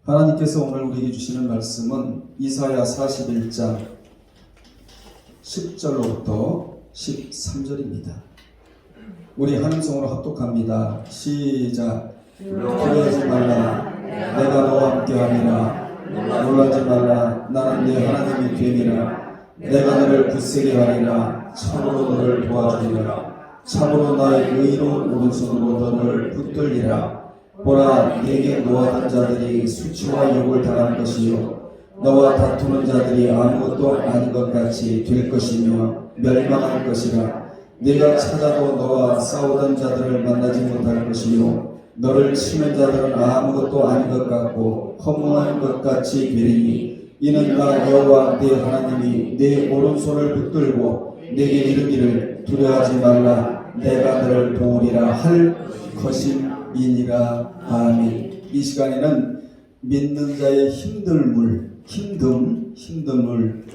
하나님께서 오늘 우리에게 주시는 말씀은 이사야 41장 10절로부터 13절입니다. 우리 한음성으로 합독합니다. 시작. 두려워하지 말라. 내가 너와 함께하리라. 놀라지 말라. 나는 네 하나님이 됨이라. 내가 너를 굳세게 하리라. 참으로 너를 도와주리라. 참으로 나의 의로운 오른손으로 너를 붙들리라. 보라, 내게 노하던 자들이 수치와 욕을 당할 것이요 너와 다투는 자들이 아무것도 아닌 것 같이 될 것이며 멸망할 것이라. 네가 찾아도 너와 싸우던 자들을 만나지 못할 것이요 너를 치는 자들은 아무것도 아닌 것 같고 허무한 것 같이 되리니 이는 나 여호와 네 하나님이 네 오른손을 붙들고 내게 이르기를 두려워하지 말라. 내가 너를 도우리라 할 것임이니라. 아멘. 이 시간에는 믿는 자의 힘듦을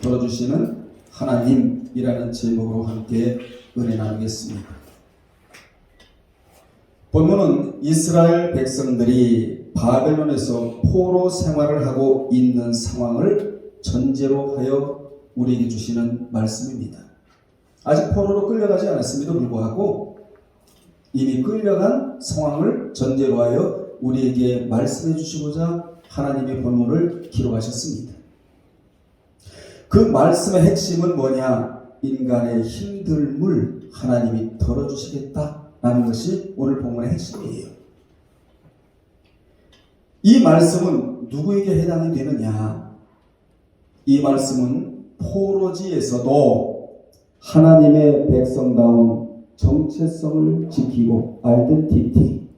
덜어주시는 하나님이라는 제목으로 함께 은혜 나누겠습니다. 본문은 이스라엘 백성들이 바벨론에서 포로 생활을 하고 있는 상황을 전제로 하여 우리에게 주시는 말씀입니다. 아직 포로로 끌려가지 않았음에도 불구하고 이미 끌려간 상황을 전제로 하여 우리에게 말씀해 주시고자 하나님의 본문을 기록하셨습니다. 그 말씀의 핵심은 뭐냐? 인간의 힘듦을 하나님이 덜어주시겠다라는 것이 오늘 본문의 핵심이에요. 이 말씀은 누구에게 해당이 되느냐? 이 말씀은 포로지에서도 하나님의 백성다운 정체성을 지키고 아이덴티티,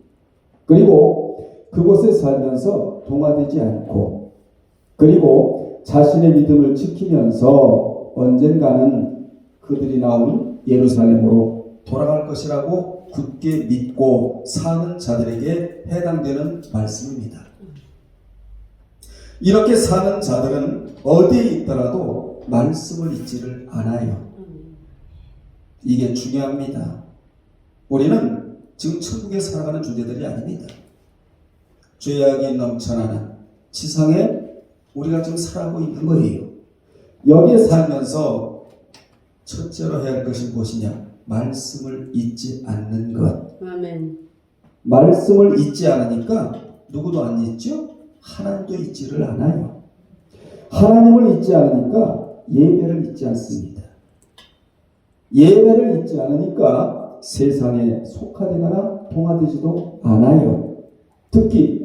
그리고 그곳에 살면서 동화되지 않고, 그리고 자신의 믿음을 지키면서 언젠가는 그들이 나온 예루살렘으로 돌아갈 것이라고 굳게 믿고 사는 자들에게 해당되는 말씀입니다. 이렇게 사는 자들은 어디에 있더라도 말씀을 잊지를 않아요. 이게 중요합니다. 우리는 지금 천국에 살아가는 존재들이 아닙니다. 죄악이 넘쳐나는 지상에 우리가 지금 살아가고 있는 거예요. 여기에 살면서 첫째로 해야 할 것이 무엇이냐? 말씀을 잊지 않는 것. 아멘. 말씀을 잊지 않으니까 누구도 안 잊죠? 하나님도 잊지를 않아요. 하나님을 잊지 않으니까 예배를 잊지 않습니다. 예배를 잊지 않으니까 세상에 속하되거나 동화되지도 않아요. 특히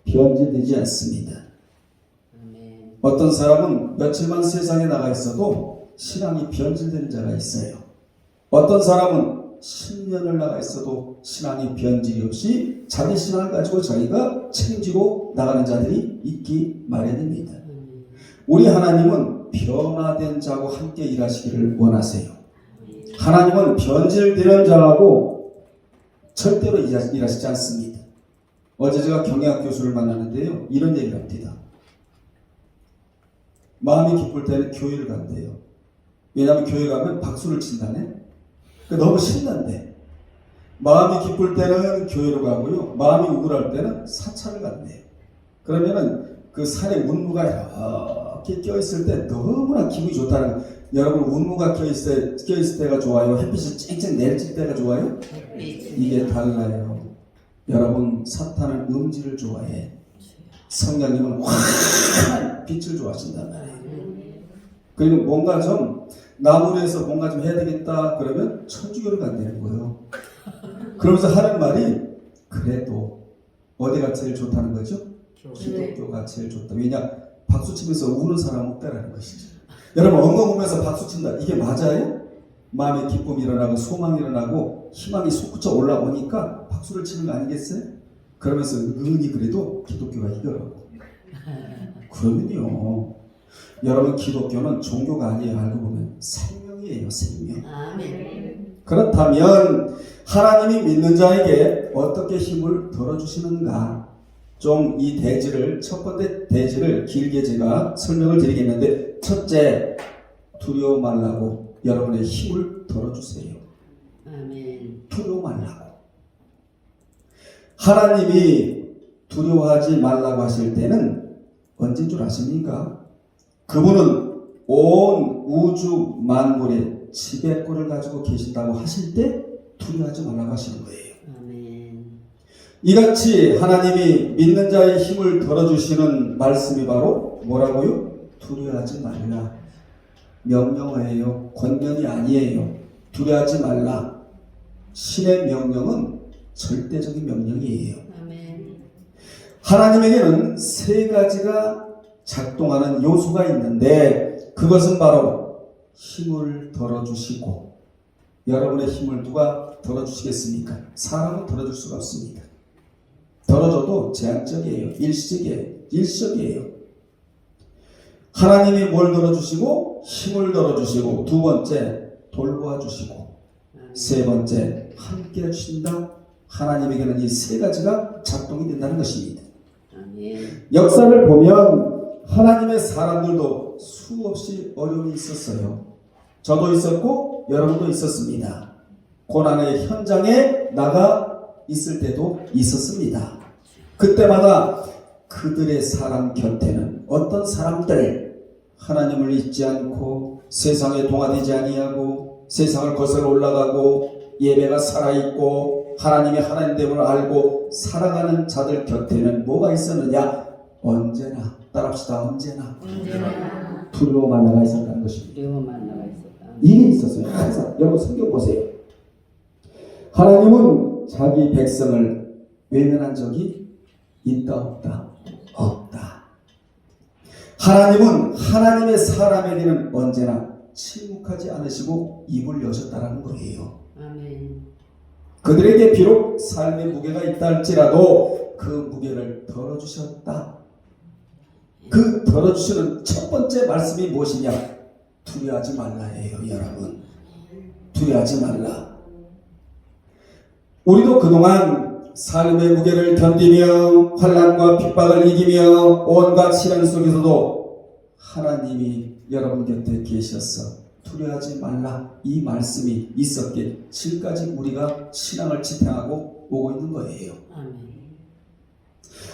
변질되지 않습니다. 아멘. 어떤 사람은 며칠만 세상에 나가 있어도 신앙이 변질되는 자가 있어요. 어떤 사람은 10년을 나가 있어도 신앙이 변질이 없이 자기 신앙을 가지고 자기가 책임지고 나가는 자들이 있기 마련입니다. 우리 하나님은 변화된 자하고 함께 일하시기를 원하세요. 하나님은 변질되는 자하고 절대로 일하시지 않습니다. 어제 제가 경영학 교수를 만났는데요, 이런 얘기를 합니다. 마음이 기쁠 때는 교회를 간대요. 왜냐하면 교회 가면 박수를 친다네. 너무 신난대. 마음이 기쁠 때는 교회로 가고요, 마음이 우울할 때는 사찰을 간대요. 그러면은 그 산에 운무가 이렇게 껴있을 때 너무나 기분이 좋다는 거예요. 여러분, 운무가 껴있을 때가 좋아요? 햇빛이 쨍쨍 내릴 때가 좋아요? 이게 달라요. 여러분, 사탄은 음지를 좋아해. 성령님은 환한 빛을 좋아하신단 말이에요. 그리고 뭔가 좀 나무에서 뭔가 좀 해야 되겠다 그러면 천주교를 간다는 거예요. 그러면서 하는 말이 그래도 어디가 제일 좋다는 거죠? 기독교가 제일 좋다. 왜냐? 박수 치면서 우는 사람 없다라는 것이죠. 여러분, 엉엉 울면서 박수 친다. 이게 맞아요? 마음의 기쁨이 일어나고 소망이 일어나고 희망이 솟구쳐 올라오니까 박수를 치는 거 아니겠어요? 그러면서 은근히 그래도 기독교가 이겨라고. 그러면요, 여러분, 기독교는 종교가 아니에요. 알고 보면 생명이에요. 생명. 아멘. 그렇다면 하나님이 믿는 자에게 어떻게 힘을 덜어주시는가? 좀 이 대지를, 첫 번째 대지를 길게 제가 설명을 드리겠는데, 첫째, 두려워 말라고 여러분의 힘을 덜어주세요. 아멘. 두려워 말라고. 하나님이 두려워하지 말라고 하실 때는 언제인 줄 아십니까? 그분은 온 우주 만물의 지배권을 가지고 계신다고 하실 때 두려워하지 말라고 하시는 거예요. 아멘. 이같이 하나님이 믿는 자의 힘을 덜어주시는 말씀이 바로 뭐라고요? 두려워하지 말라. 명령어예요. 권면이 아니에요. 두려워하지 말라. 신의 명령은 절대적인 명령이에요. 아멘. 하나님에게는 세 가지가 작동하는 요소가 있는데 그것은 바로 힘을 덜어주시고, 여러분의 힘을 누가 덜어주시겠습니까? 사람은 덜어줄 수가 없습니다. 덜어줘도 제한적이에요. 일시적이에요. 하나님이 뭘 덜어주시고, 힘을 덜어주시고, 두 번째 돌보아주시고, 세 번째 함께 해주신다. 하나님에게는 이 세 가지가 작동이 된다는 것입니다. 아멘. 역사를 보면 하나님의 사람들도 수없이 어려움이 있었어요. 저도 있었고 여러분도 있었습니다. 고난의 현장에 나가 있을 때도 있었습니다. 그때마다 그들의 사람 곁에는 어떤 사람들, 하나님을 잊지 않고 세상에 동화되지 아니하고 세상을 거슬러 올라가고 예배가 살아있고 하나님의 하나님됨을 알고 살아가는 자들 곁에는 뭐가 있었느냐? 언제나 따라합시다. 언제나 두려워만 나가 있었다는 것입니다. 두려워만 나가 있었다. 이게 있었어요. 항상 여러분 성경 보세요. 하나님은 자기 백성을 외면한 적이 있다 없다? 없다. 하나님은 하나님의 사람에게는 언제나 침묵하지 않으시고 입을 여셨다라는 거예요. 아멘. 그들에게 비록 삶의 무게가 있다 할지라도 그 무게를 덜어주셨다. 그 덜어주시는 첫 번째 말씀이 무엇이냐? 두려워하지 말라예요. 여러분, 두려워하지 말라. 우리도 그동안 삶의 무게를 견디며 환난과 핍박을 이기며 온갖 시련 속에서도 하나님이 여러분 곁에 계셔서 두려워하지 말라 이 말씀이 있었기에 지금까지 우리가 신앙을 지탱하고 오고 있는 거예요. 아멘.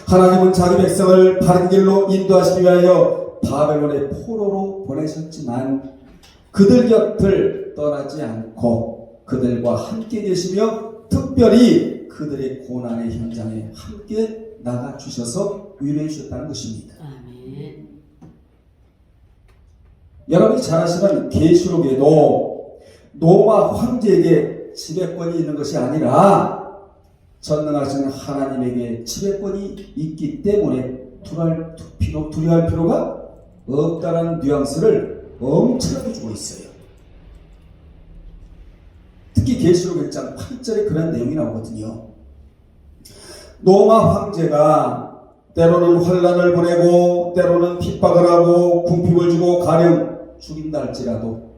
하나님은 자기 백성을 바른 길로 인도하시기 위하여 바벨론의 포로로 보내셨지만 그들 곁을 떠나지 않고 그들과 함께 계시며 특별히 그들의 고난의 현장에 함께 나가주셔서 위로해 주셨다는 것입니다. 아멘. 여러분이 잘 아시는 계시록에도 노아 황제에게 지배권이 있는 것이 아니라 전능하신 하나님에게 지배권이 있기 때문에 두려워할 필요가 없다는 뉘앙스를 엄청나게 주고 있어요. 특히 계시록 1장 8절에 그런 내용이 나오거든요. 노아 황제가 때로는 환난을 보내고 때로는 핍박을 하고 궁핍을 주고 가령 죽인다 할지라도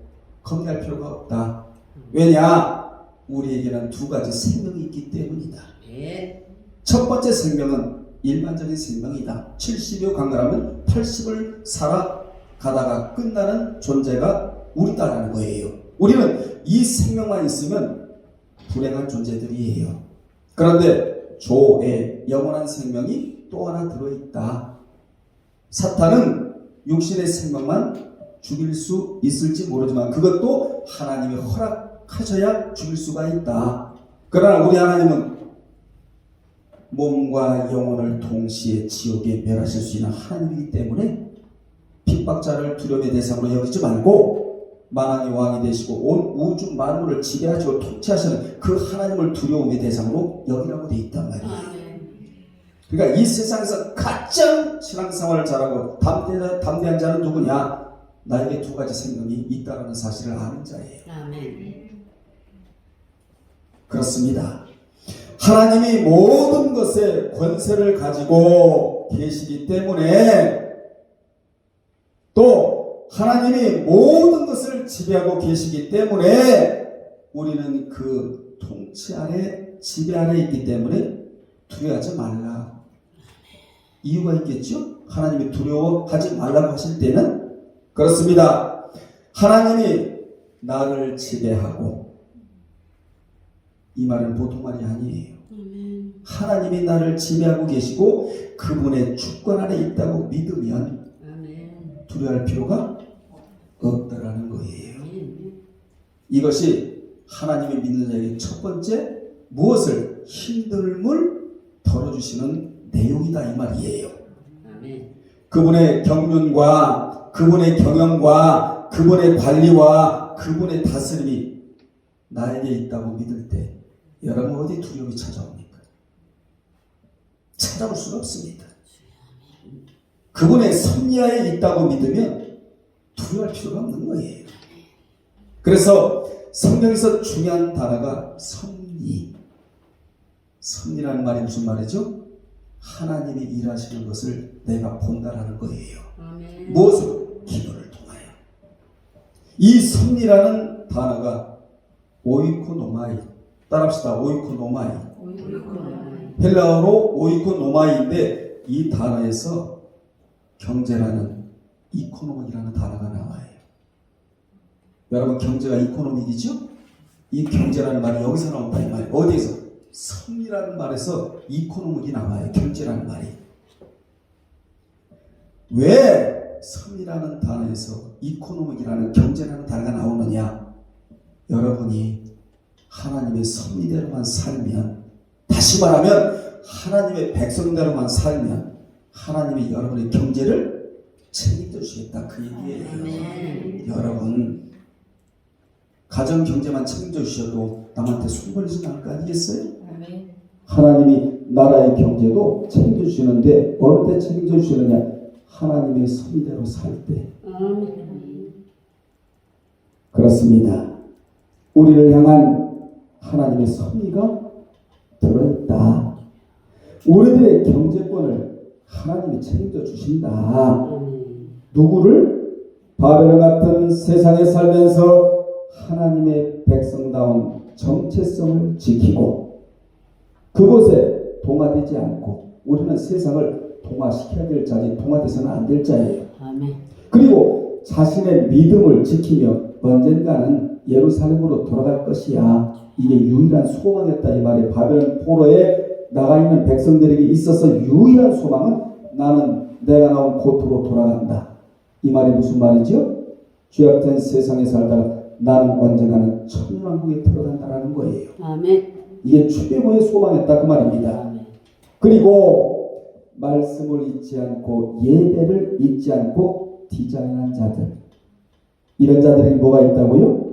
겁낼 필요가 없다. 왜냐? 우리에게는 두 가지 생명이 있기 때문이다. 예. 첫 번째 생명은 일반적인 생명이다. 70여 강가라면 80을 살아가다가 끝나는 존재가 우리다라는 거예요. 우리는 이 생명만 있으면 불행한 존재들이에요. 그런데 조에 영원한 생명이 또 하나 들어있다. 사탄은 육신의 생명만 죽일 수 있을지 모르지만 그것도 하나님이 허락하셔야 죽일 수가 있다. 그러나 우리 하나님은 몸과 영혼을 동시에 지옥에 멸하실 수 있는 하나님이기 때문에 핍박자를 두려움의 대상으로 여기지 말고 만왕의 왕이 되시고 온 우주 만물을 지배하시고 통치하시는 그 하나님을 두려움의 대상으로 여기라고 되어 있단 말이에요. 그러니까 이 세상에서 가장 신앙생활을 잘하고 담대한 자는 누구냐? 나에게 두 가지 생명이 있다는 사실을 아는 자예요. 아멘. 그렇습니다. 하나님이 모든 것에 권세를 가지고 계시기 때문에 또 하나님이 모든 것을 지배하고 계시기 때문에 우리는 그 통치 아래 지배 아래 있기 때문에 두려워하지 말라. 이유가 있겠죠? 하나님이 두려워하지 말라고 하실 때는 그렇습니다. 하나님이 나를 지배하고 이 말은 보통 말이 아니에요. 아멘. 하나님이 나를 지배하고 계시고 그분의 주권 안에 있다고 믿으면 아멘. 두려워할 필요가 없다라는 거예요. 아멘. 이것이 하나님의 믿는 자에게 첫 번째 무엇을 힘듦을 덜어주시는 내용이다 이 말이에요. 아멘. 그분의 경륜과 그분의 경영과 그분의 관리와 그분의 다스림이 나에게 있다고 믿을 때 여러분 어디 두려움이 찾아옵니까? 찾아올 수가 없습니다. 그분의 섭리하에 있다고 믿으면 두려워할 필요가 없는 거예요. 그래서 성경에서 중요한 단어가 섭리. 섭리라는 말이 무슨 말이죠? 하나님이 일하시는 것을 내가 본다라는 거예요. 아멘. 무엇으로? 기도를 통하여. 이 섭리라는 단어가 오이코노마이. 따라합시다. 오이코노마이. 헬라어로 오이코노마이인데 이 단어에서 경제라는 이코노믹이라는 단어가 나와요. 여러분 경제가 이코노믹이죠? 이 경제라는 말이 여기서 나온다 이 말이에요. 어디에서? 섭리라는 말에서 이코노믹이 나와요. 경제라는 말이. 왜 섭리라는 단어에서 이코노믹이라는 경제라는 단어가 나오느냐? 여러분이 하나님의 섭리대로만 살면, 다시 말하면 하나님의 백성대로만 살면 하나님이 여러분의 경제를 책임져 주시겠다 그 얘기예요. 아멘. 여러분 가정 경제만 책임져 주셔도 남한테 손 벌리지 않을 거 아니겠어요? 아멘. 하나님이 나라의 경제도 책임져 주시는데 어느 때 책임져 주시느냐? 하나님의 섭리대로 살 때. 아멘. 그렇습니다. 우리를 향한 하나님의 섭리가 들어있다. 우리들의 경제권을 하나님이 책임져 주신다. 아멘. 누구를? 바벨론 같은 세상에 살면서 하나님의 백성다운 정체성을 지키고 그곳에 동화되지 않고, 우리는 세상을 동화시켜야 될 자지 동화돼서는 안 될 자예요. 아멘. 그리고 자신의 믿음을 지키며 언젠가는 예루살렘으로 돌아갈 것이야. 이게 유일한 소망이었다 이 말이에요. 바벨론 포로에 나가 있는 백성들에게 있어서 유일한 소망은 나는 내가 나온 고토로 돌아간다. 이 말이 무슨 말이죠? 죄악된 세상에 살다가 나는 언젠가는 천년왕국에 들어간다라는 거예요. 아멘. 이게 최고의 소망이었다 그 말입니다. 아멘. 그리고 말씀을 잊지 않고 예배를 잊지 않고 디자인한 자들, 이런 자들에게 뭐가 있다고요?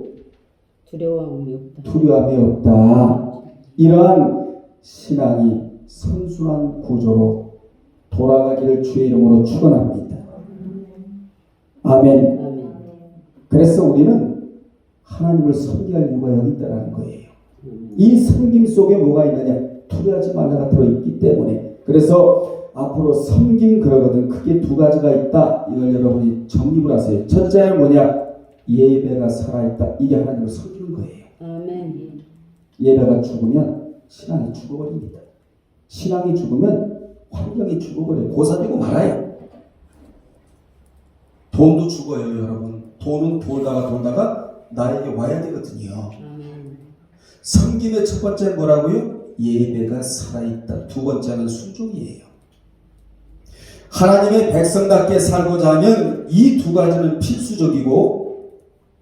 두려움이 없다. 두려움이 없다. 이러한 신앙이 선순환 구조로 돌아가기를 주의 이름으로 축원합니다. 아멘. 아멘. 그래서 우리는 하나님을 섬기할 이유가 여기 있다는 거예요. 이 섬김 속에 뭐가 있느냐? 두려워하지 말라가 들어있기 때문에. 그래서 앞으로 섬김 그러거든. 크게 두 가지가 있다. 이걸 여러분이 정립을 하세요. 첫째는 뭐냐? 예배가 살아있다. 이게 하나님을 섬기는 거예요. 아멘. 예배가 죽으면 신앙이 죽어버립니다. 신앙이 죽으면 환경이 죽어버려요. 고사되고 말아요. 돈도 죽어요, 여러분. 돈은 돌다가 나에게 와야 되거든요. 아멘. 섬김의 첫 번째 뭐라고요? 예배가 살아있다. 두 번째는 순종이에요. 하나님의 백성답게 살고자 하면 이 두 가지는 필수적이고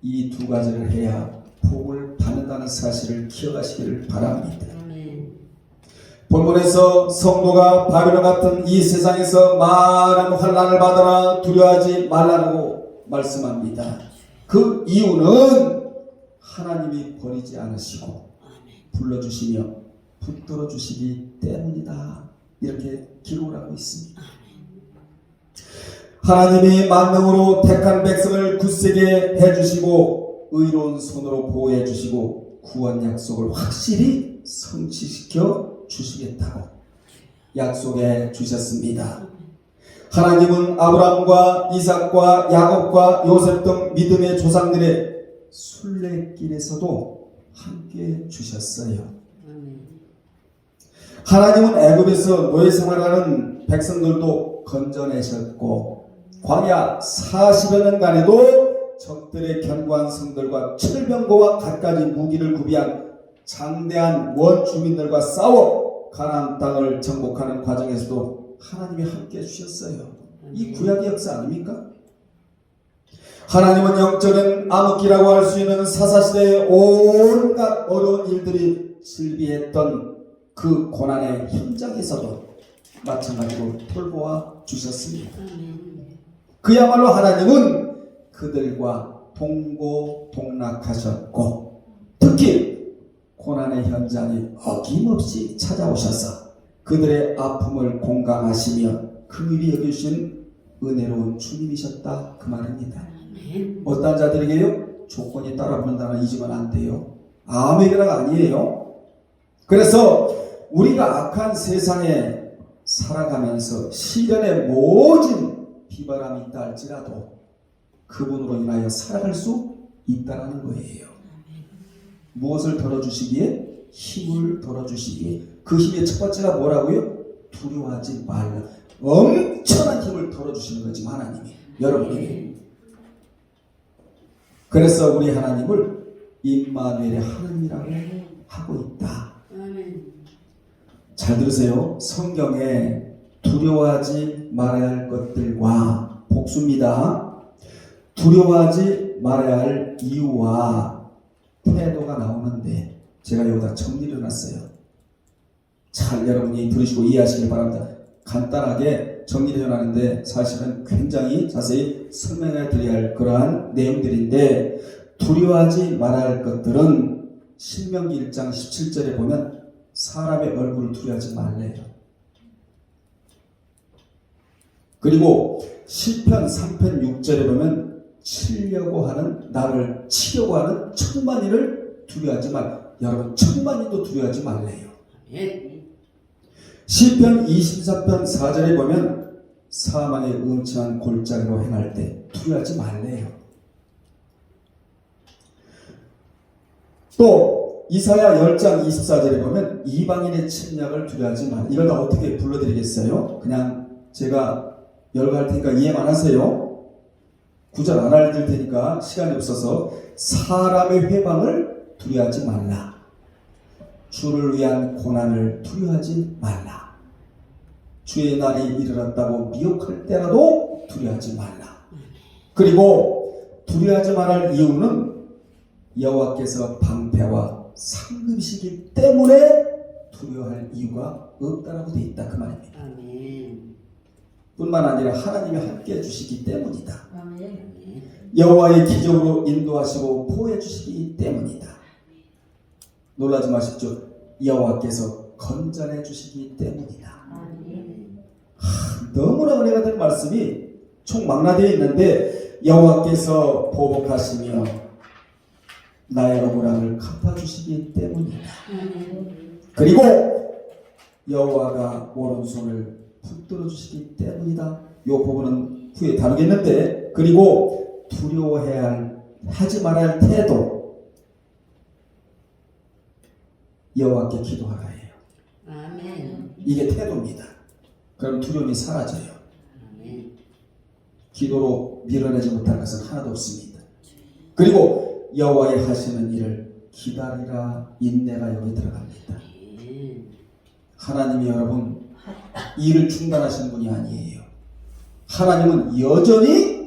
이 두 가지를 해야 복을 받는다는 사실을 기억하시기를 바랍니다. 아멘. 본문에서 성도가 바벨론 같은 이 세상에서 많은 환난을 받아라 두려워하지 말라고 말씀합니다. 그 이유는 하나님이 버리지 않으시고 불러주시며 붙들어 주시기 때문이다. 이렇게 기록을 하고 있습니다. 하나님이 만능으로 택한 백성을 굳세게 해주시고 의로운 손으로 보호해 주시고 구원 약속을 확실히 성취시켜 주시겠다고 약속해 주셨습니다. 하나님은 아브라함과 이삭과 야곱과 요셉 등 믿음의 조상들의 순례길에서도 함께 주셨어요. 하나님은 애굽에서 노예 생활하는 백성들도 건져내셨고 광야 40여 년간에도 적들의 견고한 성들과 철병거와 갖가지 무기를 구비한 장대한 원주민들과 싸워 가나안 땅을 정복하는 과정에서도 하나님이 함께 해주셨어요. 이 구약의 역사 아닙니까? 하나님은 영적인 암흑기라고 할 수 있는 사사시대의 온갖 어려운 일들이 실비했던 그 고난의 현장에서도 마찬가지로 돌보아 주셨습니다. 그야말로 하나님은 그들과 동고동락하셨고 특히 고난의 현장에 어김없이 찾아오셔서 그들의 아픔을 공감하시며 긍휼히 여기신 은혜로운 주님이셨다 그 말입니다. 어떤 자들에게요? 조건이 따라 붙는다는 잊으면 안 돼요. 아무에게나가 아니에요. 그래서 우리가 악한 세상에 살아가면서 시련의 모진 비바람이 있다 할지라도 그분으로 인하여 살아갈 수 있다는 거예요. 무엇을 덜어주시기에? 힘을 덜어주시기에. 그 힘의 첫 번째가 뭐라고요? 두려워하지 말라. 엄청난 힘을 덜어주시는 거지 하나님이 여러분에게. 그래서 우리 하나님을 임마누엘의 하나님이라고 하고 있다. 잘 들으세요. 성경에 두려워하지 말아야 할 것들과 복수입니다. 두려워하지 말아야 할 이유와 태도가 나오는데 제가 여기다 정리를 해놨어요. 잘 여러분이 들으시고 이해하시길 바랍니다. 간단하게 정리를 해놨는데 사실은 굉장히 자세히 설명해 드려야 할 그러한 내용들인데 두려워하지 말아야 할 것들은 신명기 1장 17절에 보면 사람의 얼굴을 두려워하지 말래요. 그리고 시편 3편 6절에 보면 나를 치려고 하는 천만인을 두려워하지 말. 여러분 천만인도 두려워하지 말래요. 시편 24편 4절에 보면 사망의 음침한 골짜기로 행할 때 두려워하지 말래요. 또 이사야 10장 24절에 보면 이방인의 침략을 두려워하지 말. 이걸 다 어떻게 불러드리겠어요? 그냥 제가 열거할 테니까 이해만 하세요. 구절 안 알려드릴 테니까 시간이 없어서 사람의 회방을 두려워하지 말라. 주를 위한 고난을 두려워하지 말라. 주의 날이 이르렀다고 미혹할 때라도 두려워하지 말라. 그리고 두려워하지 말할 이유는 여호와께서 방패와 상급이시기 때문에 두려워할 이유가 없다라고 되어 있다 그 말입니다. 뿐만 아니라 하나님이 함께 해주시기 때문이다. 여호와의 기적으로 인도하시고 보호해 주시기 때문이다. 놀라지 마십시오. 여호와께서 건전해 주시기 때문이다. 너무나 은혜가 되는 말씀이 총망라되어 있는데 여호와께서 보복하시며 나의 억울함을 갚아주시기 때문이다. 그리고 여호와가 오른손을 붙들어 주시기 때문이다. 이 부분은 후에 다루겠는데 그리고 두려워해야 하지 말아야 할 태도 여호와께 기도하라 해요. 아멘. 이게 태도입니다. 그럼 두려움이 사라져요. 아멘. 기도로 밀어내지 못할 것은 하나도 없습니다. 그리고 여호와의 하시는 일을 기다리라. 인내가 여기 들어갑니다. 하나님이 여러분 일을 중단하시는 분이 아니에요. 하나님은 여전히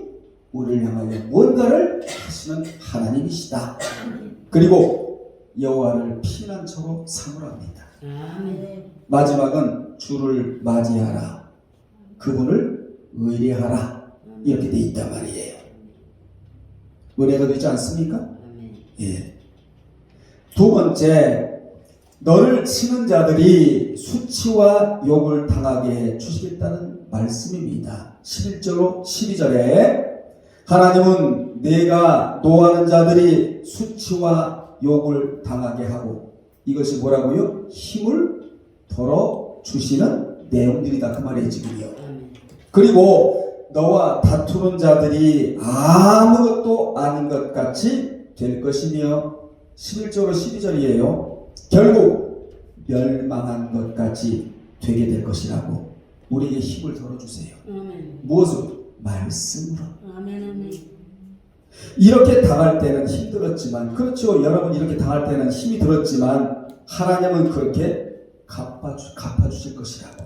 우리를 향하여 뭔가를 하시는 하나님이시다. 그리고 여호와를 피난처로 삼으랍니다. 마지막은 주를 맞이하라. 그분을 의뢰하라. 이렇게 돼 있단 말이에요. 은혜가 되지 않습니까? 예. 두 번째, 너를 치는 자들이 수치와 욕을 당하게 해 주시겠다는 말씀입니다. 11절로 12절에 하나님은 내가 노하는 자들이 수치와 욕을 당하게 하고 이것이 뭐라고요? 힘을 덜어 주시는 내용들이다 그 말이에요 지금요. 그리고 너와 다투는 자들이 아무것도 아닌 것 같이 될 것이며 11절로 12절이에요. 결국 멸망한 것 같이 되게 될 것이라고 우리에게 힘을 덜어주세요. 무엇으로? 말씀으로. 이렇게 당할 때는 힘들었지만 그렇죠. 여러분 이렇게 당할 때는 힘이 들었지만 하나님은 그렇게 갚아주실 것이라고.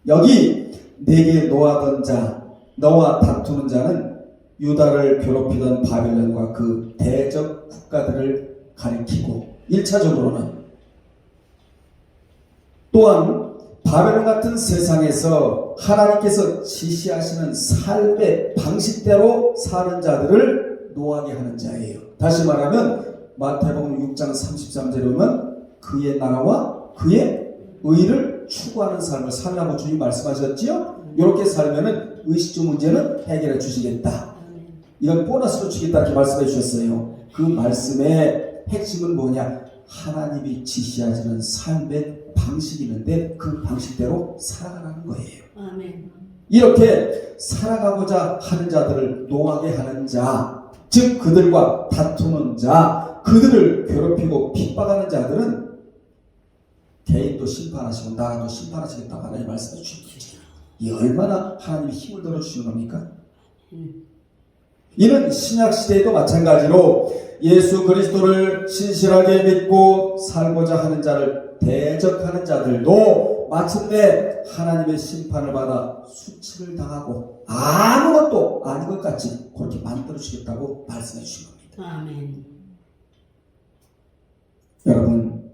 여기 내게 노하던 자, 너와 다투는 자는 유다를 괴롭히던 바벨론과 그 대적 국가들을 가리키고 1차적으로는 또한 바벨론 같은 세상에서 하나님께서 지시하시는 삶의 방식대로 사는 자들을 노하게 하는 자예요. 다시 말하면 마태복음 6장 33절에 보면 그의 나라와 그의 의를 추구하는 삶을 살라고 주님 말씀하셨지요. 이렇게 살면은 의식주 문제는 해결해 주시겠다. 이건 보너스로 주겠다 이렇게 말씀해 주셨어요. 그 말씀의 핵심은 뭐냐? 하나님이 지시하시는 삶의 방식이 있는데 그 방식대로 살아가는 거예요. 아멘. 이렇게 살아가고자 하는 자들을 노하게 하는 자, 즉 그들과 다투는 자, 그들을 괴롭히고 핍박하는 자들은 개인도 심판하시고 나라도 심판하시겠다고 하나님 말씀해 주십니다. 이 얼마나 하나님이 힘을 들어주시는 겁니까? 이는 신약시대에도 마찬가지로 예수 그리스도를 신실하게 믿고 살고자 하는 자를 대적하는 자들도 마침내 하나님의 심판을 받아 수치를 당하고 아무것도 아닌 것 같이 그렇게 만들어주시겠다고 말씀해 주신 겁니다. 아멘. 여러분,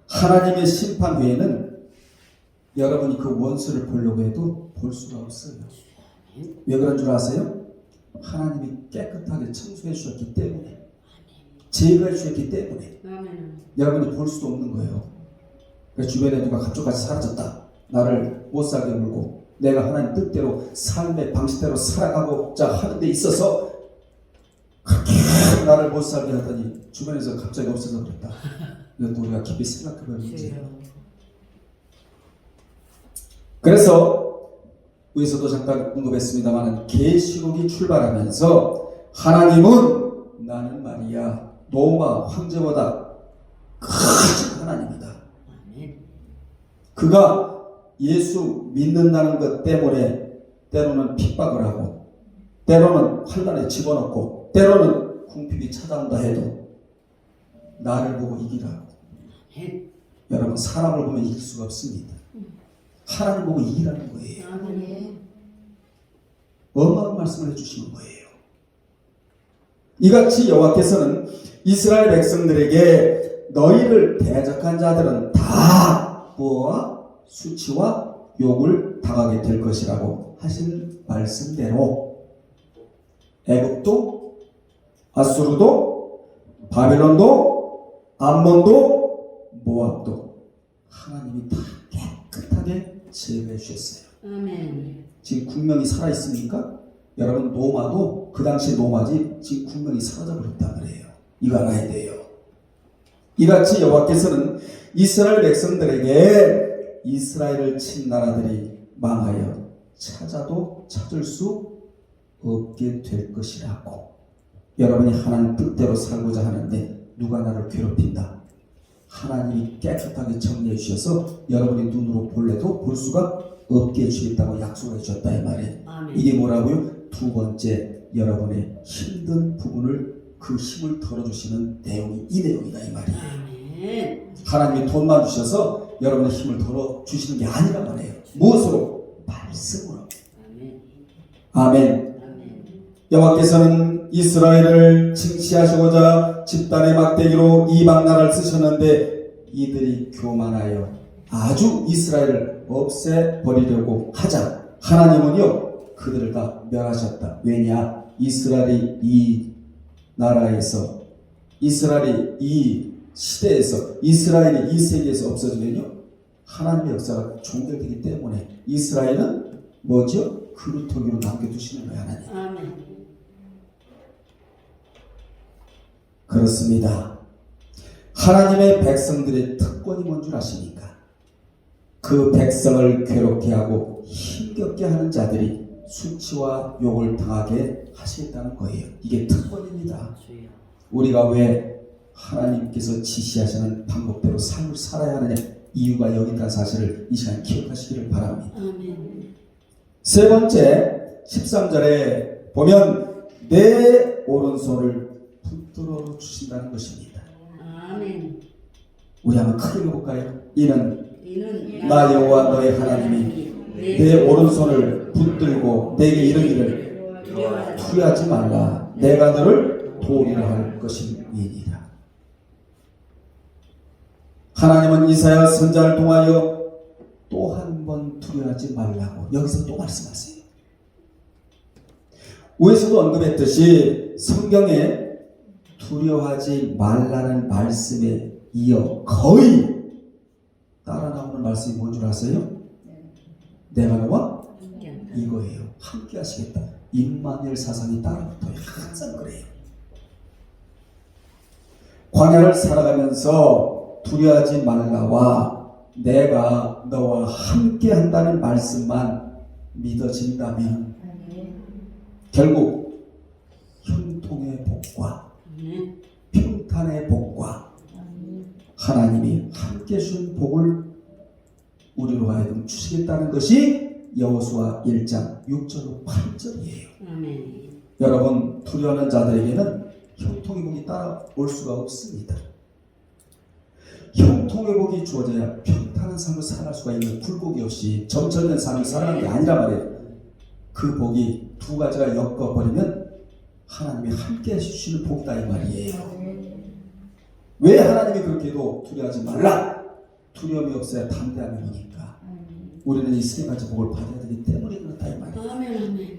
하나님의 심판 후에는 여러분이 그 원수를 보려고 해도 볼 수가 없어요. 왜 그런 줄 아세요? 하나님이 깨끗하게 청소해 주셨기 때문에, 제거해 주셨기 때문에 아멘. 여러분이 볼 수도 없는 거예요. 그러니까 주변에 누가 갑자기 사라졌다, 나를 못 살게 물고 내가 하나님 뜻대로 삶의 방식대로 살아가고자 하는 데 있어서 그렇게 나를 못 살게 하더니 주변에서 갑자기 없어져 버렸다. 이것도 우리가 깊이 생각해봐야 문제예요. 그래서 여기서도 잠깐 언급했습니다만 계시록이 출발하면서 하나님은 나는 말이야 노아 황제보다 큰 하나님이다. 그가 예수 믿는다는 것 때문에 때로는 핍박을 하고 때로는 환난에 집어넣고 때로는 궁핍이 찾아온다 해도 나를 보고 이기라고. 여러분, 사람을 보면 이길 수가 없습니다. 하나님 보고 이기라는 거예요. 어마어마한 말씀을 해주시는 거예요. 이같이 여호와께서는 이스라엘 백성들에게 너희를 대적한 자들은 다 부어와 수치와 욕을 당하게 될 것이라고 하신 말씀대로 애굽도 아수르도 바벨론도 암몬도 모압도 하나님이 다 깨끗하게 제거해 주셨어요. 아멘. 지금 국명이 살아있습니까? 여러분, 노마도 그 당시 노마지 지금 국명이 사라져버렸단 말이에요. 이거 알아야 돼요. 이같이 여호와께서는 이스라엘 백성들에게 이스라엘을 친 나라들이 망하여 찾아도 찾을 수 없게 될 것이라고. 여러분이 하나님 뜻대로 살고자 하는데 누가 나를 괴롭힌다, 하나님이 깨끗하게 정리해 주셔서 여러분이 눈으로 볼래도 볼 수가 없게 해주겠다고 약속을 해주셨다 이 말이에요. 아멘. 이게 뭐라고요? 두 번째, 여러분의 힘든 부분을 그 힘을 덜어주시는 내용이 이 내용이다 이 말이에요. 아멘. 하나님이 돈만 주셔서 여러분의 힘을 덜어주시는 게 아니란 말이에요. 무엇으로? 말씀으로. 아멘. 아멘. 여호와께서는 이스라엘을 징시하시고자 집단의 막대기로 이방 나라를 쓰셨는데 이들이 교만하여 아주 이스라엘을 없애버리려고 하자 하나님은요 그들을 다 멸하셨다. 왜냐? 이스라엘이 이 나라에서, 이스라엘이 이 시대에서, 이스라엘이 이 세계에서 없어지면요 하나님의 역사가 종결되기 때문에 이스라엘은 뭐죠? 그루터기로 남겨두시는 거예요. 하나님. 아멘. 그렇습니다. 하나님의 백성들의 특권이 뭔 줄 아십니까? 그 백성을 괴롭게 하고 힘겹게 하는 자들이 수치와 욕을 당하게 하시겠다는 거예요. 이게 특권입니다. 우리가 왜 하나님께서 지시하시는 방법대로 삶을 살아야 하느냐, 이유가 여기 있다는 사실을 이 시간 기억하시기를 바랍니다. 아멘. 세 번째 13절에 보면 내 오른손을 붙들어 주신다는 것입니다. 아멘. 우리 한번 크게 해볼까요? 이는 이는 나 여호와 너의 하나님이 내 오른손을 붙들고 내게 이르기를 투하지 말라. 내가 너를 도우리라 할 것임이니라. 하나님은 이사야 선지자를 통하여 또 한 번 두려워하지 말라고 여기서 또 말씀하세요. 위에서도 언급했듯이 성경에 두려워하지 말라는 말씀에 이어 거의 따라 나오는 말씀이 뭔 줄 아세요? 내가 너와 이거예요. 함께 하시겠다. 임마누엘 사상이 따라붙어요. 항상 그래요. 광야를 살아가면서 두려워하지 말라와 내가 너와 함께 한다는 말씀만 믿어진다면 결국 형통의 복과 평탄의 복과 하나님이 함께 준 복을 우리로 하여금 주시겠다는 것이 여호수아 1장 6절로 8절이에요. 아멘. 여러분, 두려워하는 자들에게는 형통의 복이 따라올 수가 없습니다. 형통의 복이 주어져야 평탄한 삶을 살아갈 수가 있는 굴곡이 없이 점철된 삶을 살아가는 게 아니라 말이에요. 그 복이 두 가지가 엮어버리면 하나님이 함께 해주시는 복이다 이 말이에요. 왜 하나님이 그렇게 해도 두려워하지 말라. 두려움이 없어야 담대함이 오니까 우리는 이 세 가지 복을 받아야 되기 때문에 그렇다 이 말이에요. 아멘. 아멘.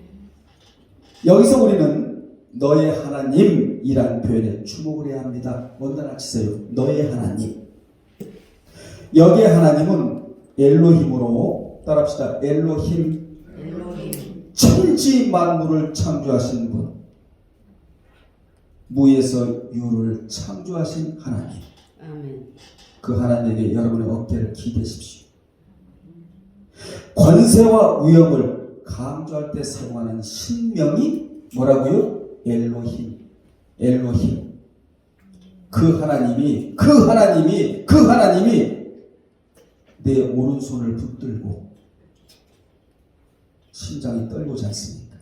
여기서 우리는 너의 하나님이란 표현에 주목을 해야 합니다. 먼저 치세요. 너의 하나님. 여기의 하나님은 엘로힘으로 따라합시다. 엘로힘. 천지 만물을 창조하신 분. 무에서 유를 창조하신 하나님. 아멘. 그 하나님에게 여러분의 어깨를 기대십시오. 권세와 위엄을 강조할 때 사용하는 신명이 뭐라고요? 엘로힘. 엘로힘. 그 하나님이 내 오른손을 붙들고 심장이 떨고지 않습니까?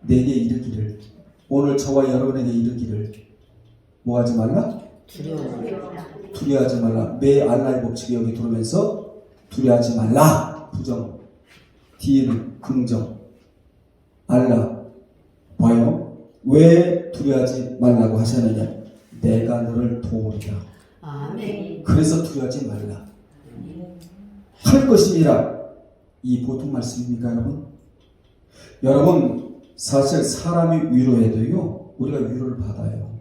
내게 이르기를, 오늘 저와 여러분에게 이르기를 뭐 하지 말라? 두려워하지 말라. 매 알라의 법칙이 여기 들어오면서 두려워하지 말라. 부정, 뒤에는 긍정. 알라 봐요. 왜 두려워하지 말라고 하셨느냐? 내가 너를 도우리라. 아멘. 그래서 두려워하지 말라. 할 것이니라. 이 보통 말씀입니까 여러분? 여러분, 사실 사람이 위로해도요 우리가 위로를 받아요.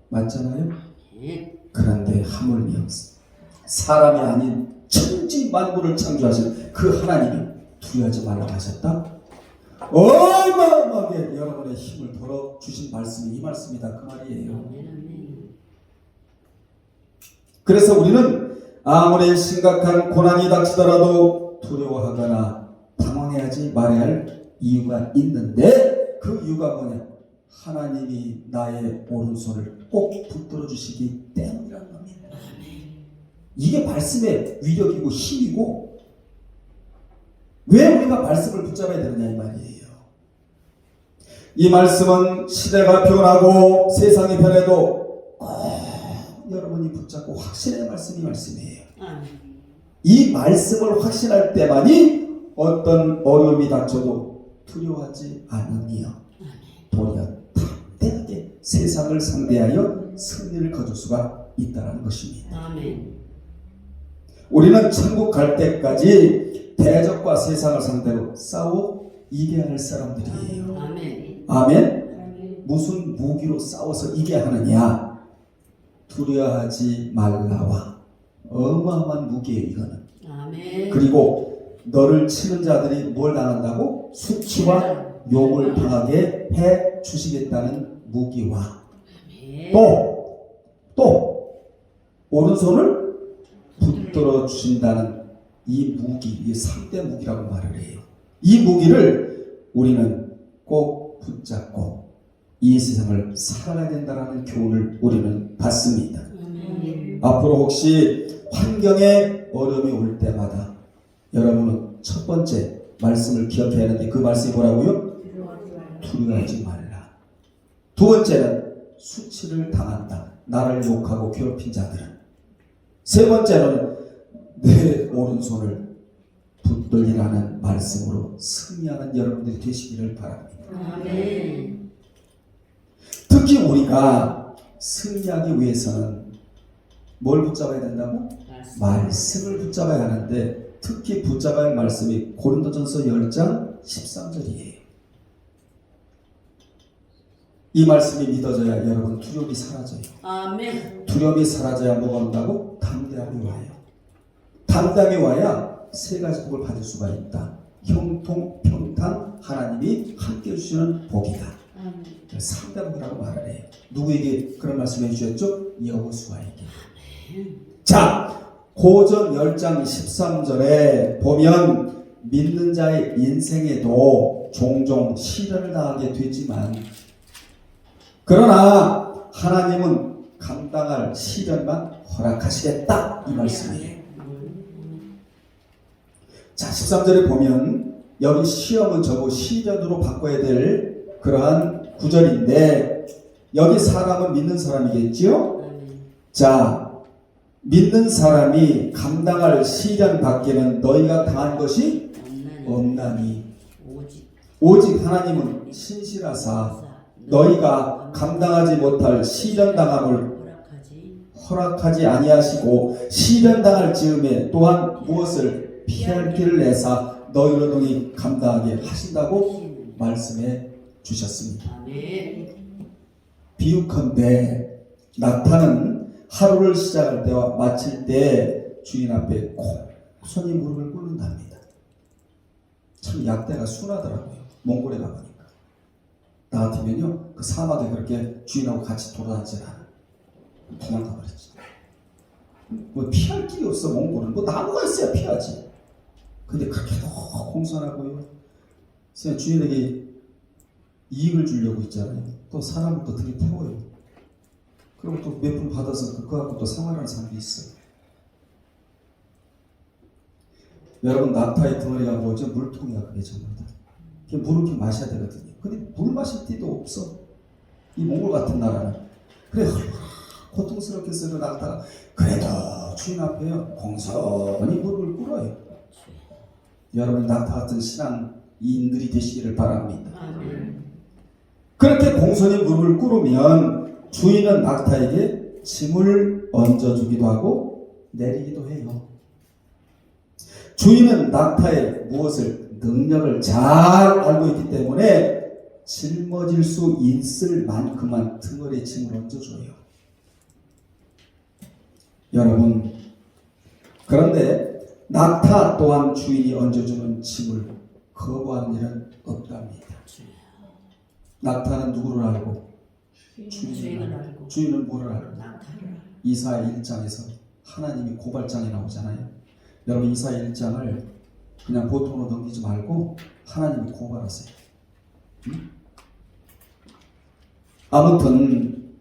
맞잖아요? 그런데 하물며 사람이 아닌 천지 만물을 창조하신 그 하나님이 두려워하지 말라고 하셨다? 어마어마하게 여러분의 힘을 벌어주신 말씀이 이 말씀이다 그 말이에요. 그래서 우리는 아무리 심각한 고난이 닥치더라도 두려워하거나 당황해하지 말아야 할 이유가 있는데 그 이유가 뭐냐? 하나님이 나의 오른손을 꼭 붙들어 주시기 때문이라는 겁니다. 이게 말씀의 위력이고 힘이고 왜 우리가 말씀을 붙잡아야 되느냐 이 말이에요. 이 말씀은 시대가 변하고 세상이 변해도 꼭 여러분이 붙잡고 확신의 말씀이 말씀이에요. 이 말씀을 확신할 때만이 어떤 어려움이 닥쳐도 두려워하지 않으며 도리어 담대하게 세상을 상대하여 승리를 거둘 수가 있다는 것입니다. 아멘. 우리는 천국 갈 때까지 대적과 세상을 상대로 싸워 이겨야 할 사람들이에요. 아멘. 아멘. 무슨 무기로 싸워서 이겨야 하느냐? 두려워하지 말라와 어마어마한 무기예요 이거는. 아멘. 그리고 너를 치는 자들이 뭘 당한다고? 수치와 욕을 당하게 해 주시겠다는 무기와 또 오른손을 붙들어 주신다는 이 무기, 이 3대 무기라고 말을 해요. 이 무기를 우리는 꼭 붙잡고 이 세상을 살아가야 된다는 교훈을 우리는 받습니다. 앞으로 혹시 환경에 어려움이 올 때마다 여러분은 첫 번째 말씀을 기억해야 하는데 그 말씀이 뭐라고요? 두려워하지 말라. 두 번째는 수치를 당한다. 나를 욕하고 괴롭힌 자들은 세 번째로는 내 오른손을 붙들리라는 말씀으로 승리하는 여러분들이 되시기를 바랍니다. 아멘. 특히 우리가 승리하기 위해서는 뭘 붙잡아야 된다고? 말씀을 붙잡아야 하는데 특히 붙잡아야 할 말씀이 고린도전서 10장 13절이에요. 이 말씀이 믿어져야 여러분 두려움이 사라져요. 아멘. 두려움이 사라져야 뭐가 온다고? 담대함이 와요. 담대함이 와야 세 가지 복을 받을 수가 있다. 형통, 평탄, 하나님이 함께 해주시는 복이다. 아멘. 상대복이라고 말을 해요. 누구에게 그런 말씀해 주셨죠? 여호수아에게. 자, 고전 10장 13절에 보면 믿는 자의 인생에도 종종 시련을 당하게 되지만 그러나 하나님은 감당할 시련만 허락하시겠다 이 말씀이에요. 자, 13절에 보면 여기 시험은 저거 시련으로 바꿔야 될 그러한 구절인데 여기 사람은 믿는 사람이겠지요? 자, 믿는 사람이 감당할 시련 밖에는 너희가 당한 것이 없나니 오직 하나님은 신실하사 너희가 감당하지 못할 시련 당함을 허락하지 아니하시고 시련 당할 즈음에 또한 무엇을 피할 길을 내사 너희로 동이 감당하게 하신다고 말씀해 주셨습니다. 비유컨대 낙타는 하루를 시작할 때와 마칠 때 주인 앞에 공손히 무릎을 꿇는답니다. 참 약대가 순하더라고요. 몽골에 가보니까. 나 같으면요 그 사막에 그렇게 주인하고 같이 돌아다니질 않아. 도망가 버렸지. 뭐 피할 길이 없어. 몽골은 뭐 나무가 있어야 피하지. 근데 그렇게 너무 공손하고요. 그래서 주인에게 이익을 주려고 있잖아요. 또 사람을 또 들이태워요. 그리고 또 몇 푼 받아서 그거 갖고 또 생활하는 사람도 있어요. 여러분 낙타의 덩어리가 뭐죠? 물통이야 그게 전부 다. 물을 이렇게 마셔야 되거든요. 근데 물 마실 데도 없어. 이 몽골 같은 나라는. 그래 고통스럽게 쓰는 낙타가 그래도 주인 앞에요 공손히 무릎을 꿇어요. 여러분 낙타 같은 신앙인들이 되시기를 바랍니다. 그렇게 공손히 무릎을 꿇으면 주인은 낙타에게 짐을 얹어주기도 하고 내리기도 해요. 주인은 낙타의 무엇을 능력을 잘 알고 있기 때문에 짊어질 수 있을 만큼만 등어리에 짐을 얹어줘요. 여러분 그런데 낙타 또한 주인이 얹어주는 짐을 거부하는 일은 없답니다. 낙타는 누구를 알고? 주인을 알고. 주인은 뭐를 알고? 이사야 1장에서 하나님이 고발장에 나오잖아요. 여러분 이사야 1장을 그냥 보통으로 넘기지 말고 하나님이 고발하세요. 응? 아무튼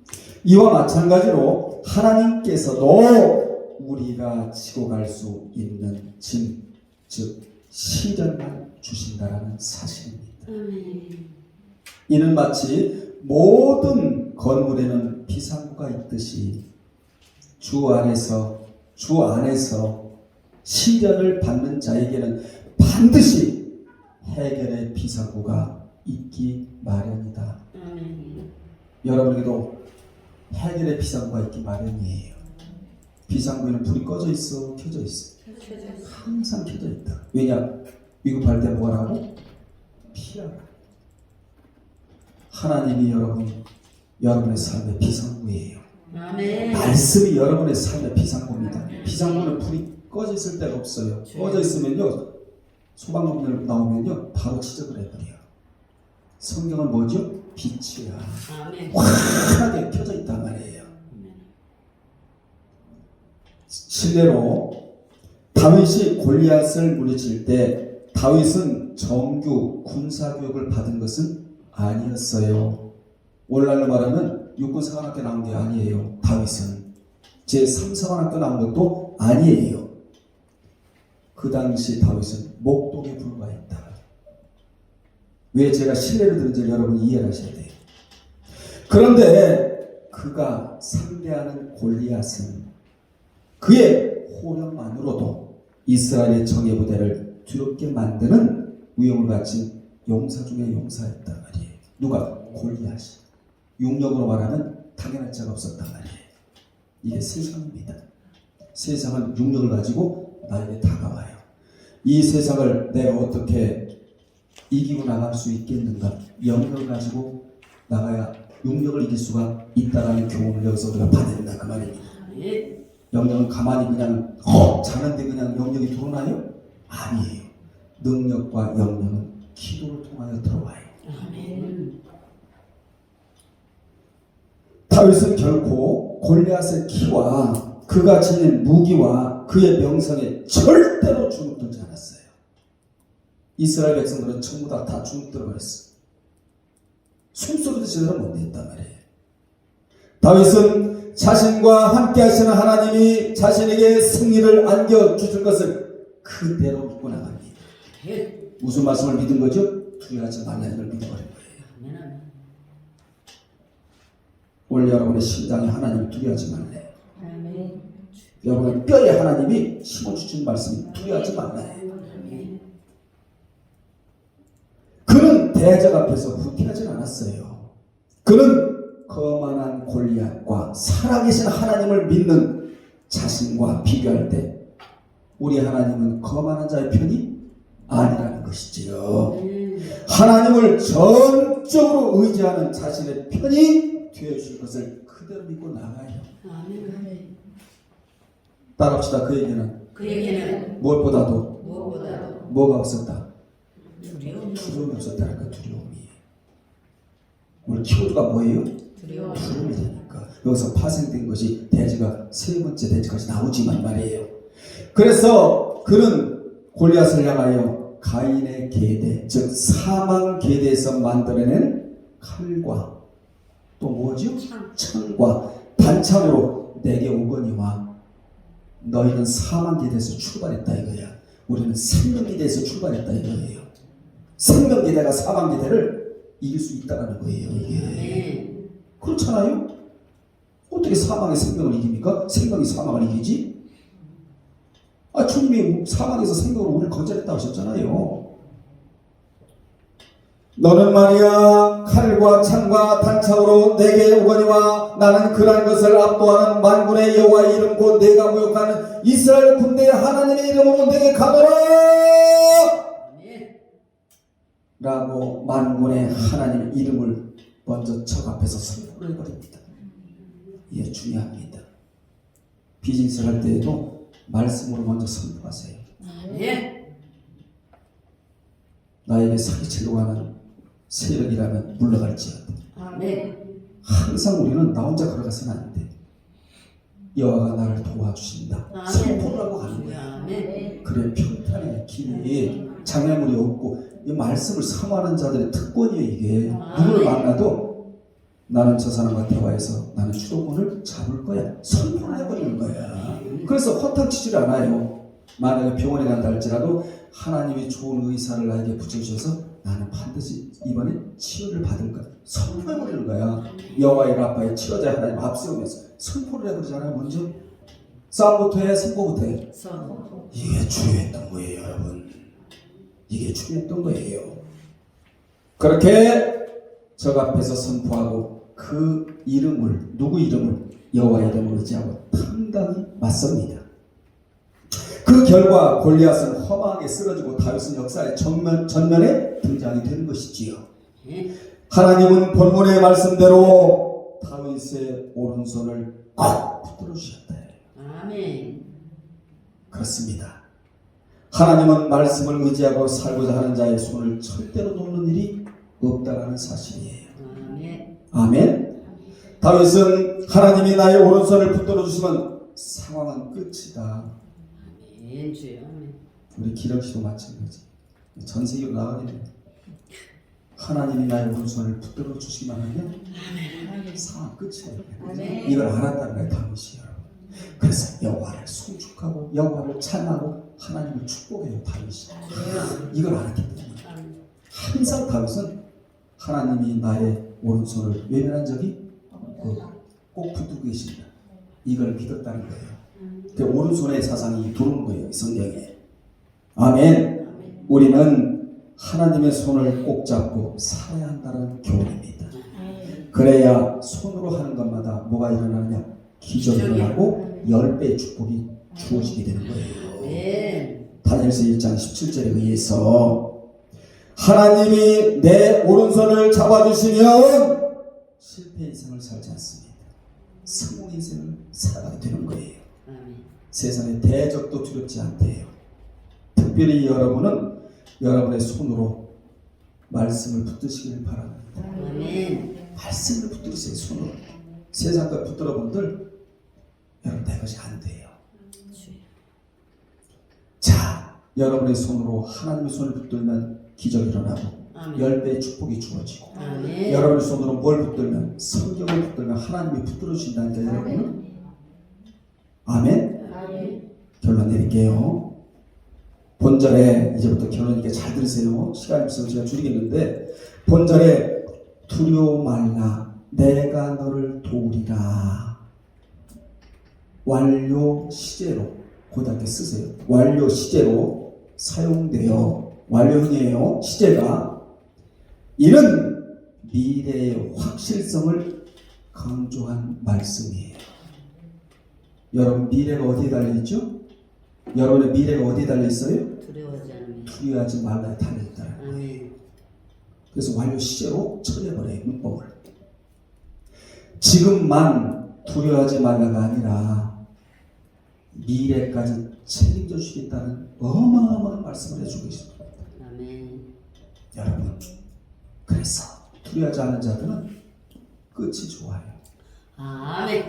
이와 마찬가지로 하나님께서도 우리가 지고 갈 수 있는 짐, 즉 시련만 주신다라는 사실입니다. 이는 마치 모든 건물에는 비상구가 있듯이 주 안에서 시련을 받는 자에게는 반드시 해결의 비상구가 있기 마련이다. 여러분에게도 해결의 비상구가 있기 마련이에요. 비상구에는 불이 꺼져 있어, 켜져 있어? 항상 켜져 있다. 왜냐? 위급할 때 뭐라고? 피하라. 하나님이 여러분의 삶의 비상구예요. 아멘. 말씀이 여러분의 삶의 비상구입니다. 비상구는 불이 꺼져 있을 때가 없어요. 꺼져 있으면요 소방관들 나오면요 바로 지적을 해버려요. 성경은 뭐죠? 빛이야. 환하게 켜져 있단 말이에요. 실례로 다윗이 골리앗을 물리칠 때 다윗은 정규 군사교육을 받은 것은 아니었어요. 오늘날로 말하면 육군사관학교 나온 게 아니에요. 다윗은 제3사관학교 나온 것도 아니에요. 그 당시 다윗은 목동에 불과했다. 왜 제가 신뢰를 드는지 여러분이 이해를 하셔야 돼요. 그런데 그가 상대하는 골리앗은 그의 호령만으로도 이스라엘의 정예 부대를 두렵게 만드는 위엄을 가진 용사 중에 용사였단 말이에요. 누가? 골리앗이. 육력으로 말하면 당연할 자가 없었단 말이에요. 이게 세상입니다. 세상은 육력을 가지고 나에게 다가와요. 이 세상을 내가 어떻게 이기고 나갈 수 있겠는가? 영력을 가지고 나가야 육력을 이길 수가 있다라는 교훈을 여기서 우리가 받는다 그 말입니다. 영력은 가만히 그냥 자는데 그냥 영력이 들어오나요? 아니에요. 능력과 영력은 기도를 통하여 들어와요. 다윗은 결코 골리앗의 키와 그가 지닌 무기와 그의 명성에 절대로 주눅들지 않았어요. 이스라엘 백성들은 전부 다 주눅들어 버렸어. 숨소리도 제대로 못 냈단 말이에요. 다윗은 자신과 함께 하시는 하나님이 자신에게 승리를 안겨주실 것을 그대로 믿고 나갑니다. 무슨 말씀을 믿은 거죠? 두려워하지 말라는 걸 믿어버린 거예요. 원래 여러분의 심장에 하나님을 두려워하지 말래요. 여러분의 뼈에 하나님이 심어주신 말씀이 두려워하지 말라요. 그는 대적 앞에서 후퇴하지 않았어요. 그는 거만한 골리앗과 살아계신 하나님을 믿는 자신과 비교할 때 우리 하나님은 거만한 자의 편이 아니라는 것이지요. 하나님을 전적으로 의지하는 자신의 편이 되어주실 것을 그대로 믿고 나가요. 따라합시다. 그에게는 무엇보다도 뭐가 없었다? 두려움이 없었다는 그 두려움이. 우리 키워드가 뭐예요? 두려움이니까. 여기서 파생된 것이 대지가 세 번째 대지까지 나오지만 말이에요. 그래서 그는 골리앗을 향하여 가인의 계대, 즉 사망 계대에서 만들어낸 칼과 또 뭐죠? 창과 단창으로 내게 오거니와 너희는 사망 계대에서 출발했다 이거야. 우리는 생명 계대에서 출발했다 이거예요. 생명 계대가 사망 계대를 이길 수 있다는 거예요. 이게 그렇잖아요. 어떻게 사망이 생명을 이깁니까? 생명이 사망을 이기지? 주님이 사망에서 생명으로 우리를 건져냈다고 하셨잖아요. 너는 말이야 칼과 창과 단창으로 내게 오거니와 나는 그러한 것을 압도하는 만군의 여호와의 이름 곧 내가 모욕하는 이스라엘 군대의 하나님의 이름으로 내게 가노라 라고 만군의 하나님의 이름을 먼저 적 앞에서 선포를 해버립니다. 이게 중요합니다. 비즈니스를 할 때에도 말씀으로 먼저 선포하세요. 나에게 사기치려고 하는 세력이라면 물러갈지어다. 항상 우리는 나 혼자 걸어가서는 안 돼. 여호와가 나를 도와주신다. 선포를 하고 가는 거야. 그래 평탄의 길이 장애물이 없고 이 말씀을 사모하는 자들의 특권이에요. 이게 누구를 만나도 나는 저 사람과 대화해서 나는 주도권을 잡을 거야. 선포를 해버리는 거야. 그래서 허탕치지를 않아요. 만약에 병원에 간다 할지라도 하나님이 좋은 의사를 나에게 붙여주셔서 나는 반드시 이번에 치료를 받을 거야. 선포해버리는 거야. 여호와의 라파의 치료자 하나님 앞세우면서 선포를 해버리잖아요. 먼저 싸움부터 해, 선포부터 해. 이게 중요했던 거예요, 여러분. 이게 중요했던 거예요. 그렇게 적 앞에서 선포하고 그 이름을, 누구 이름을? 여호와의 이름을 의지하고 당당히 맞섭니다. 그 결과 골리앗은 허망하게 쓰러지고 다윗은 역사의 전면에 등장이 되는 것이지요. 하나님은 본문의 말씀대로 다윗의 오른손을 꼭 붙들어 주셨다. 그렇습니다. 하나님은 말씀을 의지하고 살고자 하는 자의 손을 절대로 놓는 일이 없다라는 사실이에요. 아멘. 다윗은 하나님이 나의 오른손을 붙들어 주시면 상황은 끝이다. 우리 기령씨도 마찬가지. 전 세계로 나가게 돼요. 하나님이 나의 오른손을 붙들어 주시기만 하면 상황 끝이에요. 이걸 알았다는 거예요, 다윗이. 그래서 여호와를 송축하고 여호와를 찬양하고 하나님을 축복해요, 다윗이. 이걸 알았기 때문에 항상 다윗은 하나님이 나의 오른손을 외면한 적이 꼭 붙들고 계신다. 이걸 믿었다는 거예요. 그 오른손의 사상이 들어온 거예요, 성경에. 아멘. 우리는 하나님의 손을 꼭 잡고 살아야 한다는 교훈입니다. 그래야 손으로 하는 것마다 뭐가 일어나느냐? 기적이 일어나고 10배의 축복이 주어지게 되는 거예요. 다니엘서 1장 17절에 의해서 하나님이 내 오른손을 잡아주시면 실패 인생을 살지 않습니다. 성공 인생을 살아가게 되는 거예요. 세상에 대적도 두렵지 않대요. 특별히 여러분은 여러분의 손으로 말씀을 붙드시길 바랍니다. 말씀을 붙들으세요. 손으로. 세상 것 붙들어 본들 여러분 내 것이 안 돼요. 자, 여러분의 손으로 하나님의 손을 붙들면 기적이 일어나고 10배의 축복이 주어지고 여러분의 손으로 뭘 붙들면 성경을 붙들면 하나님이 붙들어 주신다니까 여러분은. 아멘. 결론 내릴게요. 본절에 이제부터 결론이니까 잘 들으세요. 시간이 없어서 제가 줄이겠는데 본절에 두려워 말라 내가 너를 도우리라. 완료 시제로 고등학교 쓰세요. 완료 시제로 사용돼요. 완료형이에요. 시제가. 이는 미래의 확실성을 강조한 말씀이에요. 여러분 미래가 어디에 달려있죠? 여러분의 미래가 어디에 달려있어요? 두려워하지 말라에 달려있다는 거예요. 그래서 완료 시제로 처리해버려요. 문법을. 지금만 두려워하지 말라가 아니라 미래까지 책임져 주겠다는 어마어마한 말씀을 해주고 있습니다. 여러분, 그래서 두려워하지 않는 자들은 끝이 좋아요.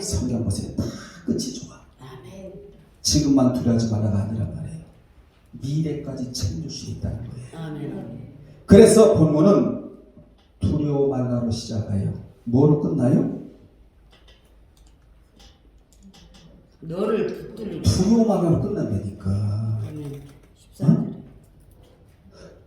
성경 보세요. 다 끝이 좋아. 지금만 두려워하지 말라가 아니란 말이에요. 미래까지 책임져 주겠다는 거예요. 그래서 본문은 두려워 말라로 시작해요. 뭐로 끝나요? 너를 붙들고 두려워 말라로 끝난다니까.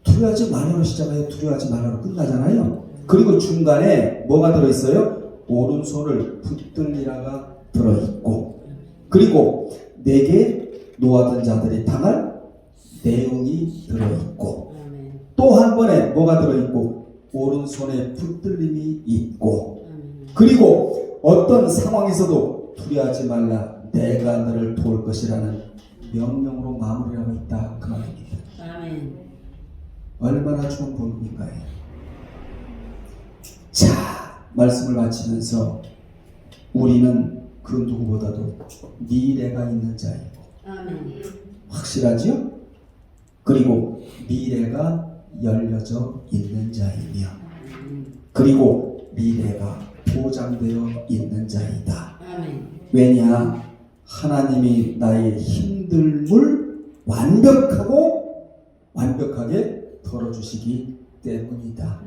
두려워하지 말라로 시작해요. 두려워하지 말라로 끝나잖아요. 그리고 중간에 뭐가 들어있어요? 오른손을 붙들리라가 들어있고, 그리고 내게 놓아둔 자들이 당할 내용이 들어있고, 또 한 번에 뭐가 들어있고 오른손에 붙들림이 있고, 그리고 어떤 상황에서도 두려워하지 말라 내가 너를 도울 것이라는 명령으로 마무리하고 있다 그 말입니다. 얼마나 좋은 본문인가요? 자, 말씀을 마치면서 우리는 그 누구보다도 미래가 있는 자이고 확실하죠? 그리고 미래가 열려져 있는 자이며, 그리고 미래가 보장되어 있는 자이다. 왜냐? 하나님이 나의 힘듦을 완벽하게 덜어주시기 때문이다.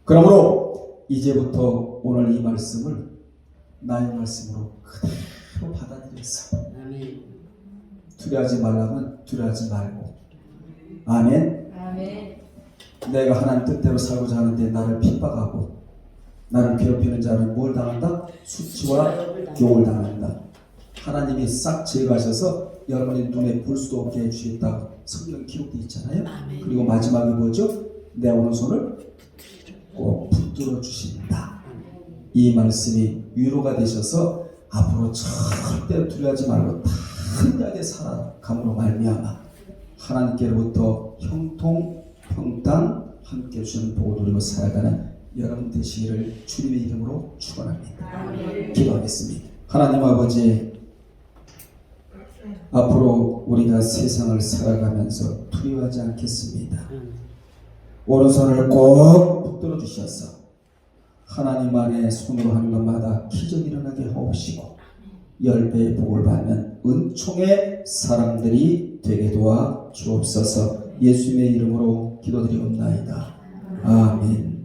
그러므로 이제부터 오늘 이 말씀을 나의 말씀으로 그대로 받아들였어. 두려워하지 말라면 두려워하지 말고. 아멘. 내가 하나님 뜻대로 살고자 하는데 나를 핍박하고 나를 괴롭히는 자는 뭘 당한다? 수치와 욕을 당한다. 하나님이 싹 제거하셔서 여러분의 눈에 볼 수도 없게 해주겠다고 성경 기록되어 있잖아요. 그리고 마지막에 뭐죠? 내 오른손을 꼭 붙들어 주신다. 이 말씀이 위로가 되셔서 앞으로 절대 두려워하지 말고 탄하게 살아감으로 말미암아 하나님께로부터 형통 평강 함께 주시는 복을 누리고 살아가는 여러분 되시기를 주님의 이름으로 축원합니다. 기도하겠습니다. 하나님 아버지, 앞으로 우리가 세상을 살아가면서 두려워하지 않겠습니다. 오른손을 꼭 붙들어 주셔서 하나님 안에 손으로 하는 것마다 기적이 일어나게 하옵시고 10배의 복을 받는 은총의 사람들이 되게 도와 주옵소서. 예수님의 이름으로 기도드리옵나이다. 아멘.